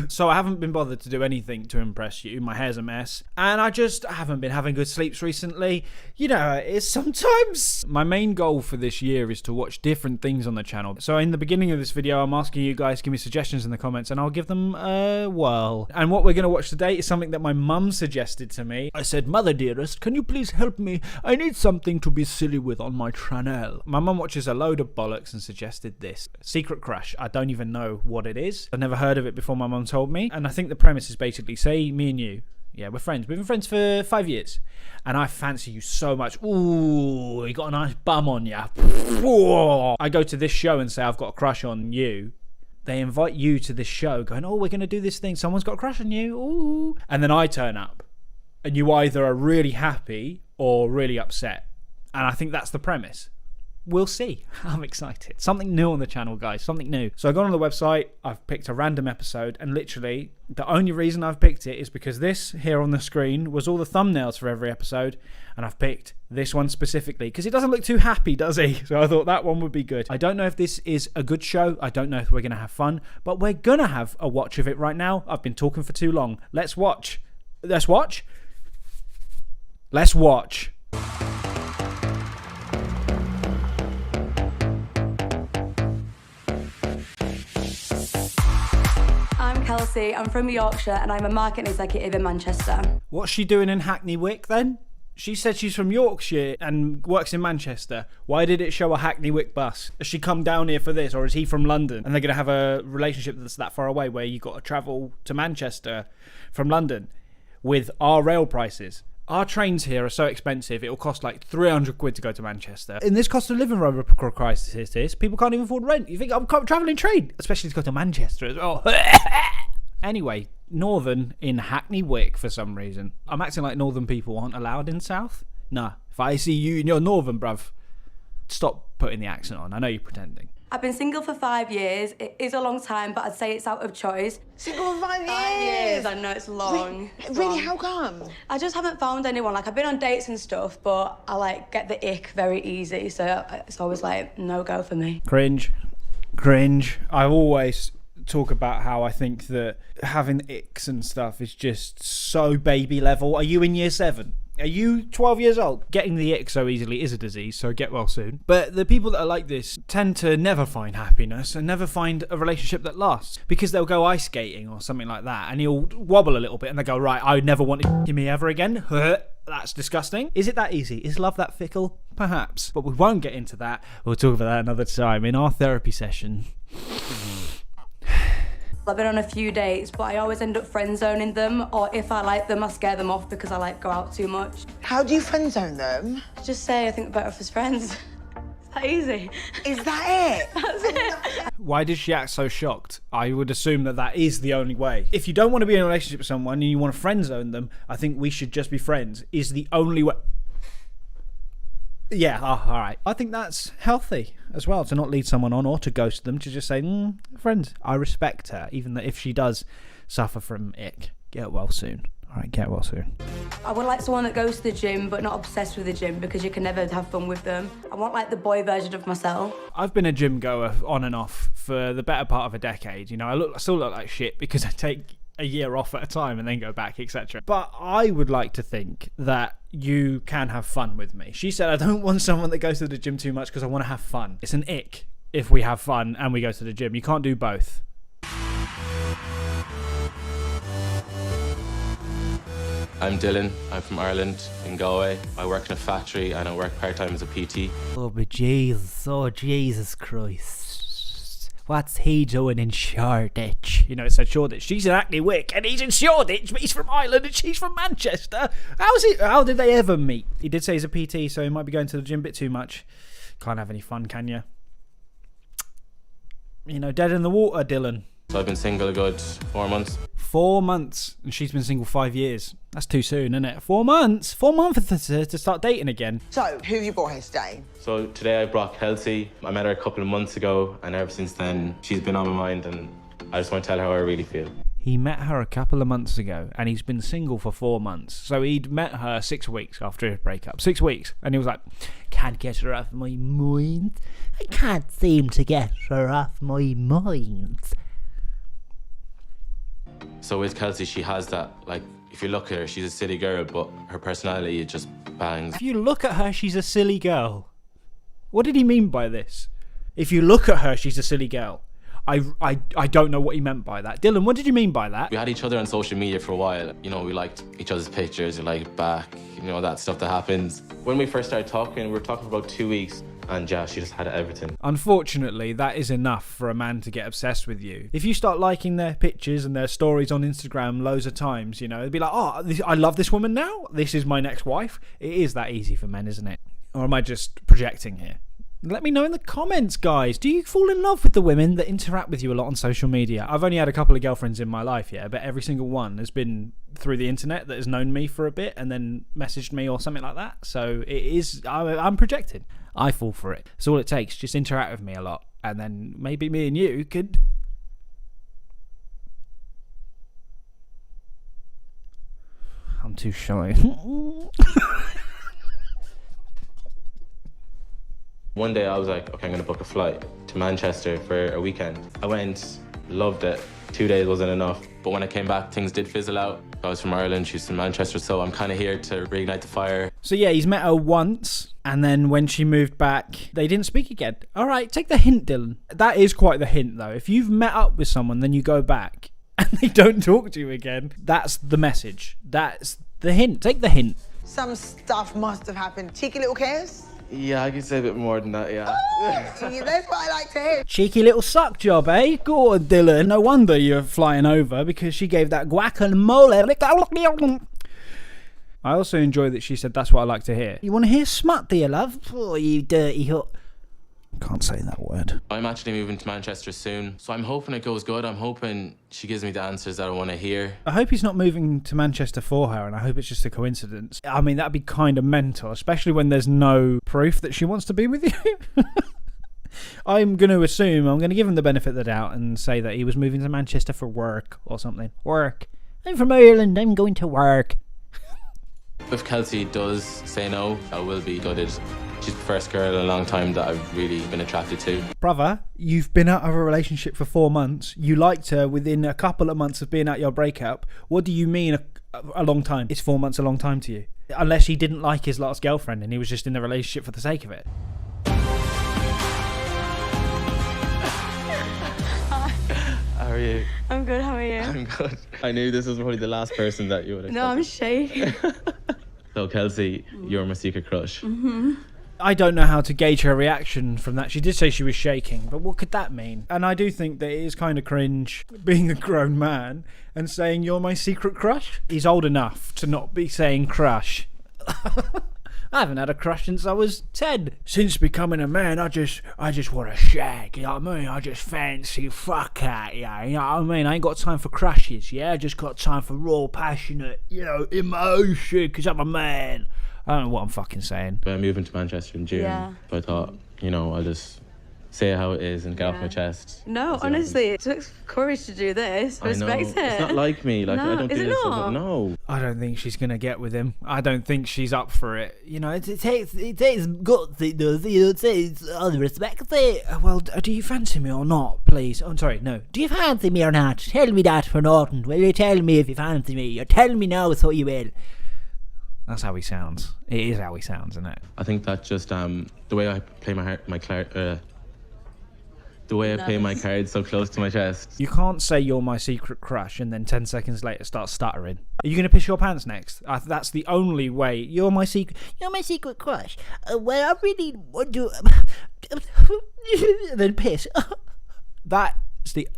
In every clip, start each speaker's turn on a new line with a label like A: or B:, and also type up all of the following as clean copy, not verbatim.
A: So I haven't been bothered to do anything to impress you. My hair's a mess. And I just haven't been having good sleeps recently. You know, it's sometimes. My main goal for this year is to watch different things on the channel. So in the beginning of this video, I'm asking you guys to give me suggestions in the comments and I'll give them a whirl. And what we're going to watch today is something that my mum suggested to me. I said, "Mother dearest, can you please help me? I need something to be silly with on my channel." My mum watches a load of bollocks and suggested this. Secret Crush. I don't even know what it is. I've never heard of it before my mum told me. And I think the premise is basically, say me and you, yeah, we're friends. We've been friends for 5 years. And I fancy you so much. Ooh, you got a nice bum on ya. I go to this show and say I've got a crush on you. They invite you to this show going, "Oh, we're going to do this thing. Someone's got a crush on you." Ooh. And then I turn up. And you either are really happy or really upset. And I think that's the premise. We'll see. I'm excited. Something new on the channel, guys. Something new. So I got on the website. I've picked a random episode. And literally, the only reason I've picked it is because this here on the screen was all the thumbnails for every episode. And I've picked this one specifically because it doesn't look too happy, does he? So I thought that one would be good. I don't know if this is a good show. I don't know if we're going to have fun. But we're going to have a watch of it right now. I've been talking for too long. Let's watch. Let's watch. Let's watch.
B: I'm Kelsey, I'm from Yorkshire and I'm a marketing executive in Manchester.
A: What's she doing in Hackney Wick then? She said she's from Yorkshire and works in Manchester. Why did it show a Hackney Wick bus? Has she come down here for this, or is he from London? And they're going to have a relationship that's that far away where you got to travel to Manchester from London with our rail prices. Our trains here are so expensive, it'll cost like 300 quid to go to Manchester. In this cost of living crisis, people can't even afford rent. You think I'm travelling train, especially to go to Manchester as well. Anyway, Northern in Hackney Wick for some reason. I'm acting like Northern people aren't allowed in South. Nah, if I see you and you're Northern, bruv, stop putting the accent on. I know you're pretending.
B: I've been single for 5 years. It is a long time, but I'd say it's out of choice.
C: Single for 5 years?
B: 5 years, I know it's long.
C: Really, how come?
B: I just haven't found anyone. Like, I've been on dates and stuff, but I like get the ick very easy, so it's always like no go for me.
A: Cringe. I always talk about how I think that having icks and stuff is just so baby level. Are you in year 7? Are you 12 years old? Getting the ick so easily is a disease, so get well soon. But the people that are like this tend to never find happiness and never find a relationship that lasts, because they'll go ice skating or something like that and you'll wobble a little bit and they go, "Right, I would never want to me ever again." That's disgusting. Is it that easy? Is love that fickle? Perhaps. But we won't get into that. We'll talk about that another time in our therapy session.
B: I've been on a few dates, but I always end up friend zoning them, or if I like them, I scare them off because I like go out too much.
C: How do you friend zone them?
B: Just say I think we're better off as friends. It's that easy.
C: Is that it?
B: That's it.
A: Why did she act so shocked? I would assume that that is the only way. If you don't want to be in a relationship with someone and you want to friend zone them, I think we should just be friends is the only way. Yeah, all right. I think that's healthy as well, to not lead someone on or to ghost them, to just say, friend, I respect her, even if she does suffer from ick. Get well soon. All right, get well soon.
B: I would like someone that goes to the gym but not obsessed with the gym, because you can never have fun with them. I want like the boy version of myself. I've
A: been a gym goer on and off for the better part of a decade. You know, I still look like shit because I take a year off at a time and then go back, etc. But I would like to think that you can have fun with me. She said, "I don't want someone that goes to the gym too much because I want to have fun." It's an ick if we have fun and we go to the gym. You can't do both.
D: I'm Dylan. I'm from Ireland, in Galway. I work in a factory and I work part-time as a PT.
A: Oh, but Jesus. Oh, Jesus Christ. What's he doing in Shoreditch? You know, it said Shoreditch. She's in Hackney Wick and he's in Shoreditch, but he's from Ireland and she's from Manchester. How did they ever meet? He did say he's a PT, so he might be going to the gym a bit too much. Can't have any fun, can you? You know, dead in the water, Dylan.
D: So I've been single a good 4 months.
A: 4 months, and she's been single 5 years. That's too soon, isn't it? 4 months? 4 months to start dating again.
C: So, who have you brought here today?
D: So today I brought Kelsey. I met her a couple of months ago, and ever since then, she's been on my mind, and I just want to tell her how I really feel.
A: He met her a couple of months ago, and he's been single for 4 months. So he'd met her 6 weeks after his breakup. 6 weeks. And he was like, "Can't get her off my mind. I can't seem to get her off my mind."
D: So with Kelsey, she has that, like, if you look at her, she's a silly girl, but her personality, it just bangs.
A: If you look at her, she's a silly girl. What did he mean by this? If you look at her, she's a silly girl. I don't know what he meant by that. Dylan, what did you mean by that?
D: We had each other on social media for a while. You know, we liked each other's pictures, we liked back, you know, that stuff that happens. When we first started talking, we were talking for about 2 weeks, and yeah, she just had everything.
A: Unfortunately, that is enough for a man to get obsessed with you. If you start liking their pictures and their stories on Instagram loads of times, you know, it'd be like, oh, I love this woman now. This is my next wife. It is that easy for men, isn't it? Or am I just projecting here? Let me know in the comments, guys. Do you fall in love with the women that interact with you a lot on social media? I've only had a couple of girlfriends in my life, yeah, but every single one has been through the internet that has known me for a bit and then messaged me or something like that. So it is, I'm projecting. I fall for it. It's all it takes. Just interact with me a lot. And then maybe me and you could... I'm too shy.
D: One day I was like, okay, I'm gonna book a flight to Manchester for a weekend. I went, loved it. 2 days wasn't enough. But when I came back, things did fizzle out. I was from Ireland, she's from Manchester, so I'm kind of here to reignite the fire.
A: So yeah, he's met her once, and then when she moved back, they didn't speak again. All right, take the hint, Dylan. That is quite the hint, though. If you've met up with someone, then you go back, and they don't talk to you again, that's the message. That's the hint. Take the hint.
C: Some stuff must have happened. Cheeky little kiss.
D: Yeah, I can say a bit more than that, yeah.
C: See, that's what I like to hear.
A: Cheeky little suck job, eh? Go on, Dylan. No wonder you're flying over, because she gave that guacamole. I also enjoy that she said that's what I like to hear. You want to hear smut, do you, love? Oh, you dirty hut. Can't say that word.
D: I'm actually moving to Manchester soon, so I'm hoping it goes good. I'm hoping she gives me the answers that I want to hear.
A: I hope he's not moving to Manchester for her, and I hope it's just a coincidence. I mean, that'd be kind of mental, especially when there's no proof that she wants to be with you. I'm going to assume, I'm going to give him the benefit of the doubt and say that he was moving to Manchester for work or something. Work. I'm from Ireland, I'm going to work.
D: If Kelsey does say no, I will be gutted. She's the first girl in a long time that I've really been attracted to.
A: Brother, you've been out of a relationship for 4 months. You liked her within a couple of months of being at your breakup. What do you mean a long time? Is 4 months a long time to you? Unless he didn't like his last girlfriend and he was just in the relationship for the sake of it.
D: How are you?
B: I'm good, how are you?
D: I'm good. I knew this was probably the last person that you would have.
B: No, I'm shaking.
D: So Kelsey, you're my secret crush.
B: Mm-hmm.
A: I don't know how to gauge her reaction from that. She did say she was shaking, but what could that mean? And I do think that it is kind of cringe being a grown man and saying you're my secret crush. He's old enough to not be saying crush. I haven't had a crush since I was 10. Since becoming a man, I just want to shag, you know what I mean? I just fancy fuck at you, you know what I mean? I ain't got time for crushes, yeah? I just got time for raw, passionate, you know, emotion, because I'm a man. I don't know what I'm fucking saying.
D: I'm moving to Manchester in June,
B: Yeah.
D: but I thought, you know, I'll just say it how it is and get off my chest.
B: No,
D: and see what
B: honestly, it took courage to do this.
D: happens. I
B: Respect
D: know.
B: it.
D: It's not like me. Like,
B: No,
D: I don't
B: is
D: do
B: it
D: this
B: not?
D: stuff. No.
A: I don't think she's going to get with him. I don't think she's up for it. You know, it takes guts, it does. It takes other respect. Well, do you fancy me or not, please? Oh, I'm sorry, no. Do you fancy me or not? Tell me that for nothing. Will you tell me if you fancy me? Or tell me now so you will. That's how he sounds. It is how he sounds, isn't it?
D: I think that just the way I play the way I play my cards so close to my chest.
A: You can't say you're my secret crush and then 10 seconds later start stuttering. Are you going to piss your pants next? That's the only way. You're my secret crush. Well, I really want to... then piss.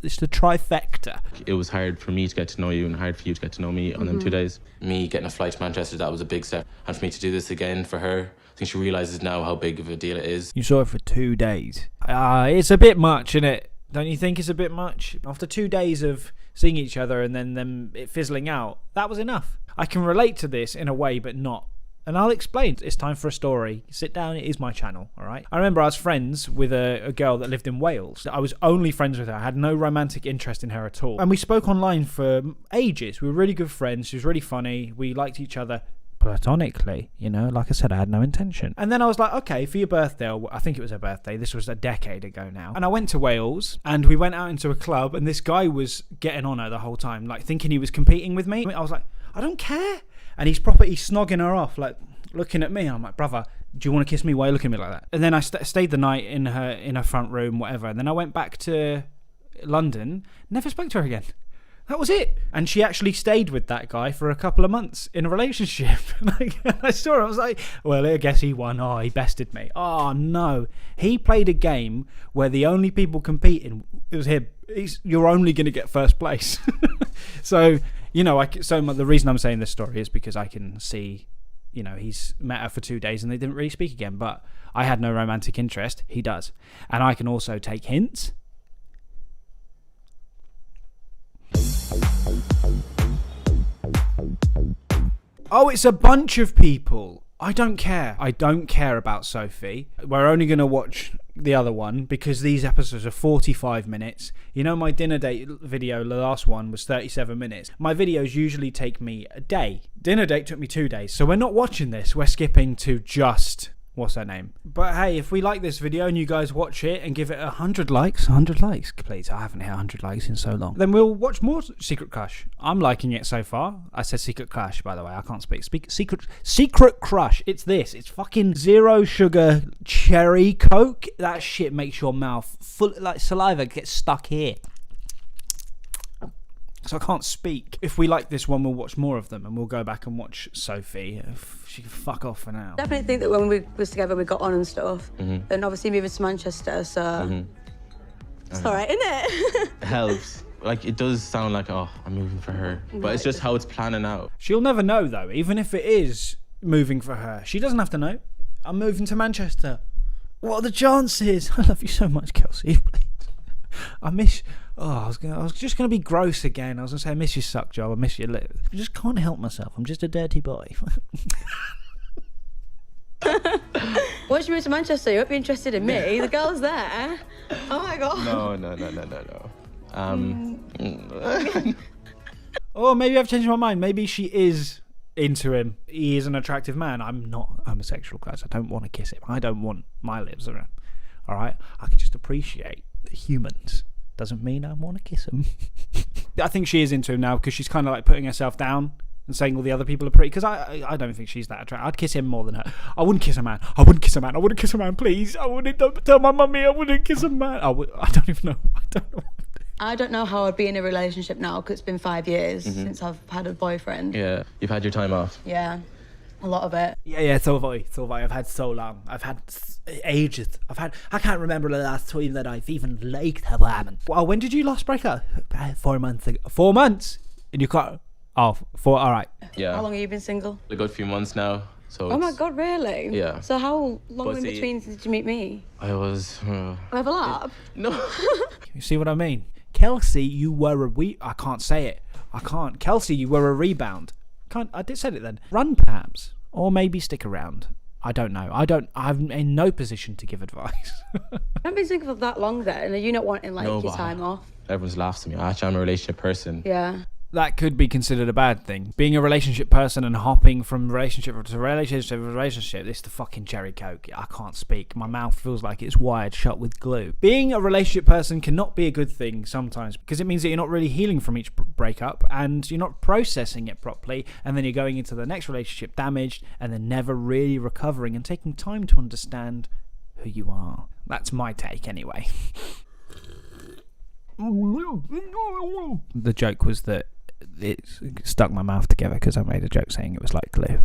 A: It's the trifecta.
D: It was hard for me to get to know you and hard for you to get to know me on them 2 days. Me getting a flight to Manchester, that was a big step. And for me to do this again for her, I think she realises now how big of a deal it is.
A: You saw it for 2 days. It's a bit much, isn't it? Don't you think it's a bit much? After 2 days of seeing each other and then them it fizzling out, that was enough. I can relate to this in a way, but not. And I'll explain. It's time for a story. Sit down. It is my channel, all right? I remember I was friends with a girl that lived in Wales. I was only friends with her. I had no romantic interest in her at all. And we spoke online for ages. We were really good friends. She was really funny. We liked each other platonically, you know, like I said, I had no intention. And then I was like, okay, for your birthday, or I think it was her birthday, this was a decade ago now, and I went to Wales and we went out into a club and this guy was getting on her the whole time, like thinking he was competing with me. I was like, I don't care. And he's snogging her off, like looking at me. I'm like, brother, do you want to kiss me? Why are you looking at me like that? And then I stayed the night in her front room, whatever, and then I went back to London, never spoke to her again. That was it. And she actually stayed with that guy for a couple of months in a relationship. Like, I saw her, I was like, well, I guess he won. Oh, he bested me. Oh, no. He played a game where the only people competing, it was him. You're only going to get first place. So, you know, the reason I'm saying this story is because I can see, you know, he's met her for 2 days and they didn't really speak again. But I had no romantic interest. He does. And I can also take hints. Oh, it's a bunch of people. I don't care. I don't care about Sophie. We're only going to watch the other one because these episodes are 45 minutes. You know, my dinner date video, the last one, was 37 minutes. My videos usually take me a day. Dinner date took me 2 days. So we're not watching this. We're skipping to just... what's her name? But hey, if we like this video and you guys watch it and give it 100 likes, please, I haven't hit 100 likes in so long, then we'll watch more Secret Crush. I'm liking it so far. I said Secret Crush, by the way. I can't speak. Secret Crush. It's this. It's fucking 0 sugar cherry Coke. That shit makes your mouth full, like saliva gets stuck here. So I can't speak. If we like this one, we'll watch more of them and we'll go back and watch Sophie. She can fuck off for now.
B: Definitely think that when we was together, we got on and stuff. Mm-hmm. And obviously moving to Manchester, so it's all right, isn't it?
D: It helps. Like, it does sound like, oh, I'm moving for her. But it's just how it's planning out.
A: She'll never know, though, even if it is moving for her. She doesn't have to know. I'm moving to Manchester. What are the chances? I love you so much, Kelsey, please. I miss... Oh, I was just going to be gross again. I was going to say, I miss your suck job. I miss your lip. I just can't help myself. I'm just a dirty boy.
B: Once you move to Manchester, you won't be interested in me. The girl's there. Oh, my God.
D: No.
A: Or maybe I've changed my mind. Maybe she is into him. He is an attractive man. I'm not homosexual, guys. I don't want to kiss him. I don't want my lips around. All right? I can just appreciate humans. Doesn't mean I want to kiss him. I think she is into him now because she's kind of like putting herself down and saying all the other people are pretty. Because I don't think she's that attractive. I'd kiss him more than her. I wouldn't kiss a man. I wouldn't kiss a man, please. I wouldn't tell my mummy I wouldn't kiss a man. I don't even know.
B: I don't know how I'd be in a relationship now because it's been 5 years since I've had a boyfriend.
D: Yeah, you've had your time off.
B: Yeah, a lot of it.
A: Yeah, so have I. I've had so long. I've had ages. I can't remember the last time that I've even liked a woman. Well, when did you last break up? 4 months ago. 4 months? And you can't... Oh, 4, all right.
D: Yeah.
B: How long have you been single?
D: A good few months now. So
B: oh my God, really?
D: Yeah.
B: So how long in between did you meet me?
D: I was...
B: Overlap?
D: No.
A: You see what I mean? Kelsey, you were I can't say it. I can't. Kelsey, you were a rebound. I did say it then. Run, perhaps. Or maybe stick around. I don't know. I'm in no position to give advice.
B: I've been single for that long then. Are you not wanting like your time off?
D: Everyone's laughs at me. Actually, I'm a relationship person.
B: Yeah.
A: That could be considered a bad thing. Being a relationship person and hopping from relationship to relationship, it's the fucking cherry Coke. I can't speak. My mouth feels like it's wired shut with glue. Being a relationship person cannot be a good thing sometimes because it means that you're not really healing from each breakup and you're not processing it properly, and then you're going into the next relationship damaged and then never really recovering and taking time to understand who you are. That's my take anyway. The joke was that it stuck my mouth together because I made a joke saying it was like glue.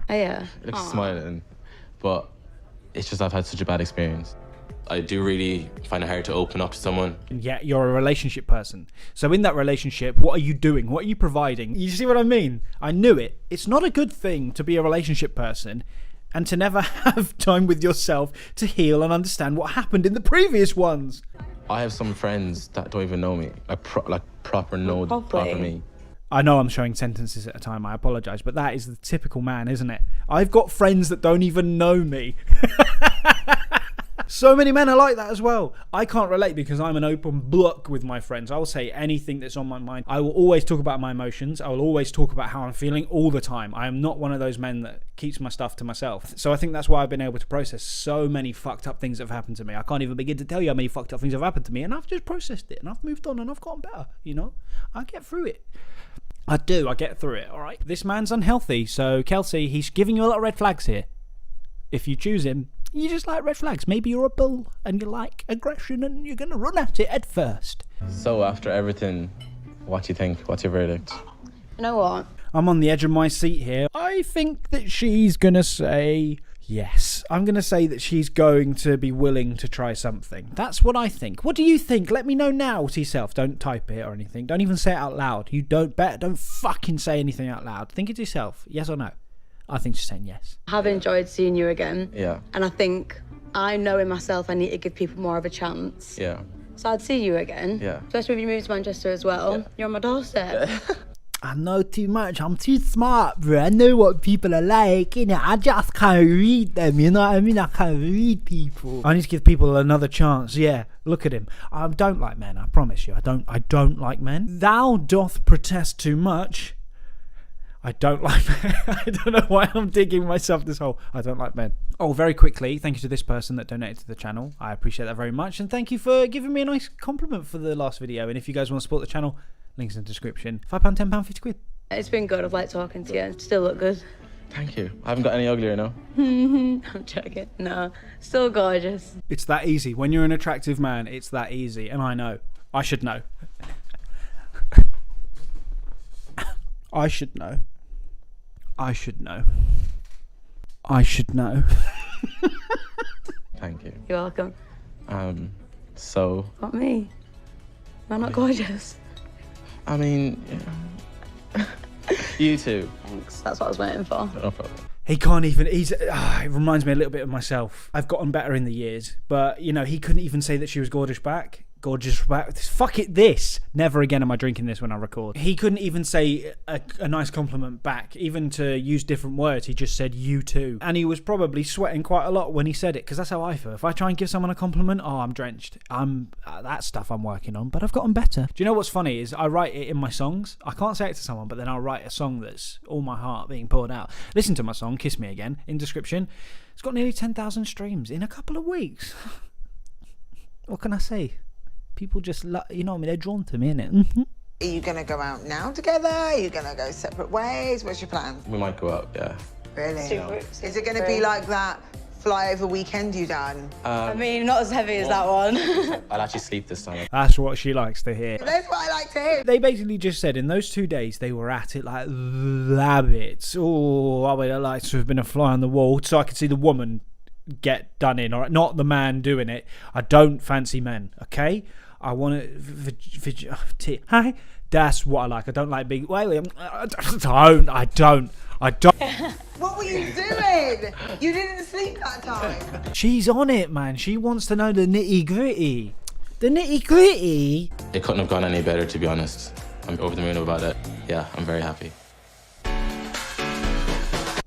B: Oh, yeah.
D: Like smiling. But it's just I've had such a bad experience. I do really find it hard to open up to someone.
A: Yeah, you're a relationship person. So in that relationship, what are you doing? What are you providing? You see what I mean? I knew it. It's not a good thing to be a relationship person and to never have time with yourself to heal and understand what happened in the previous ones.
D: I have some friends that don't even know me, proper me.
A: I know I'm showing sentences at a time, I apologise, but that is the typical man, isn't it? I've got friends that don't even know me. So many men are like that as well. I can't relate because I'm an open book with my friends. I will say anything that's on my mind. I will always talk about my emotions. I will always talk about how I'm feeling all the time. I am not one of those men that keeps my stuff to myself. So I think that's why I've been able to process so many fucked up things that have happened to me. I can't even begin to tell you how many fucked up things have happened to me, and I've just processed it and I've moved on and I've gotten better, you know? I get through it. I get through it, alright? This man's unhealthy, so Kelsey, he's giving you a lot of red flags here. If you choose him, you just like red flags. Maybe you're a bull and you like aggression and you're going to run at it head first.
D: So after everything, what do you think? What's your verdict?
B: You know what?
A: I'm on the edge of my seat here. I think that she's going to say yes. I'm going to say that she's going to be willing to try something. That's what I think. What do you think? Let me know now to yourself. Don't type it or anything. Don't even say it out loud. Don't fucking say anything out loud. Think it to yourself. Yes or no? I think she's saying yes.
B: I have enjoyed seeing you again.
D: Yeah.
B: And I think I know in myself I need to give people more of a chance.
D: Yeah.
B: So I'd see you again.
D: Yeah.
B: Especially if you move to Manchester as well. Yeah. You're on my doorstep.
A: I know too much. I'm too smart, bro. I know what people are like, innit? I just can't read them, you know what I mean? I can't read people. I need to give people another chance. Yeah, look at him. I don't like men, I promise you. I don't like men. Thou doth protest too much. I don't like men. I don't know why I'm digging myself this hole. I don't like men. Oh, very quickly, thank you to this person that donated to the channel. I appreciate that very much. And thank you for giving me a nice compliment for the last video. And if you guys want to support the channel, links in the description. £5, £10, £50.
B: It's been good. I've liked talking to you. Still look good.
D: Thank you. I haven't got any uglier, no?
B: I'm joking. No. Still gorgeous.
A: It's that easy. When you're an attractive man, it's that easy. And I know. I should know. I should know. I should know. I should know.
D: Thank you.
B: You're welcome.
D: So...
B: What, me? Am I not gorgeous?
D: I mean... Yeah. You too.
B: Thanks. That's what I was waiting for.
D: No problem.
A: He can't even, it reminds me a little bit of myself. I've gotten better in the years, but, you know, he couldn't even say that she was gorgeous back. Fuck it, this. Never again am I drinking this when I record. He couldn't even say a nice compliment back, even to use different words. He just said, you too. And he was probably sweating quite a lot when he said it, because that's how I feel. If I try and give someone a compliment, oh, I'm drenched. That stuff I'm working on, but I've gotten better. Do you know what's funny is I write it in my songs. I can't say it to someone, but then I'll write a song that's all my heart being poured out. Listen to my song, Kiss Me Again, in description. It's got nearly 10,000 streams in a couple of weeks. What can I say? People just, you know what I mean, they're drawn to me, innit? Mm-hmm.
C: Are you going to go out now together? Are you going to go separate ways? What's your plan?
D: We might go out, yeah.
C: Really? Is it going to be like that flyover weekend you done?
B: I mean, not as heavy as that one.
D: I'll actually sleep this time.
A: That's what she likes to hear.
C: That's what I like to hear.
A: They basically just said in those 2 days they were at it like rabbits. Oh, I would have liked to have been a fly on the wall so I could see the woman get done in, all right? Not the man doing it. I don't fancy men, okay? I want to... Hi. That's what I like. I don't like big... I don't.
C: What were you doing? You didn't sleep that time.
A: She's on it, man. She wants to know the nitty-gritty. The nitty-gritty?
D: It couldn't have gone any better, to be honest. I'm over the moon about it. Yeah, I'm very happy.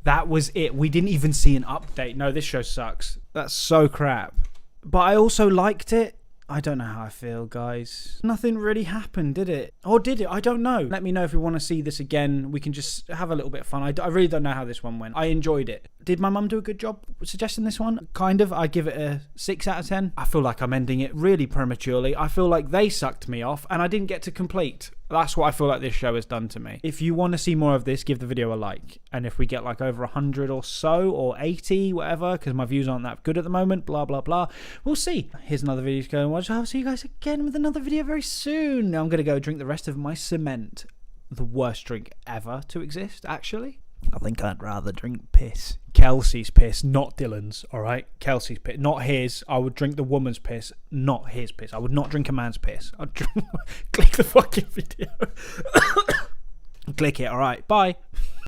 A: That was it. We didn't even see an update. No, this show sucks. That's so crap. But I also liked it. I don't know how I feel, guys. Nothing really happened, did it? Or did it? I don't know. Let me know if you want to see this again. We can just have a little bit of fun. I really don't know how this one went. I enjoyed it. Did my mum do a good job suggesting this one? Kind of. I'd give it a 6 out of 10. I feel like I'm ending it really prematurely. I feel like they sucked me off and I didn't get to complete. That's what I feel like this show has done to me. If you want to see more of this, give the video a like. And if we get like over 100 or so, or 80, whatever, because my views aren't that good at the moment, blah, blah, blah, we'll see. Here's another video to go and watch. I'll see you guys again with another video very soon. Now I'm going to go drink the rest of my cement. The worst drink ever to exist, actually. I think I'd rather drink piss. Kelsey's piss, not Dylan's, alright? Kelsey's piss, not his. I would drink the woman's piss, not his piss. I would not drink a man's piss. I'd click the fucking video. Click it, alright? Bye.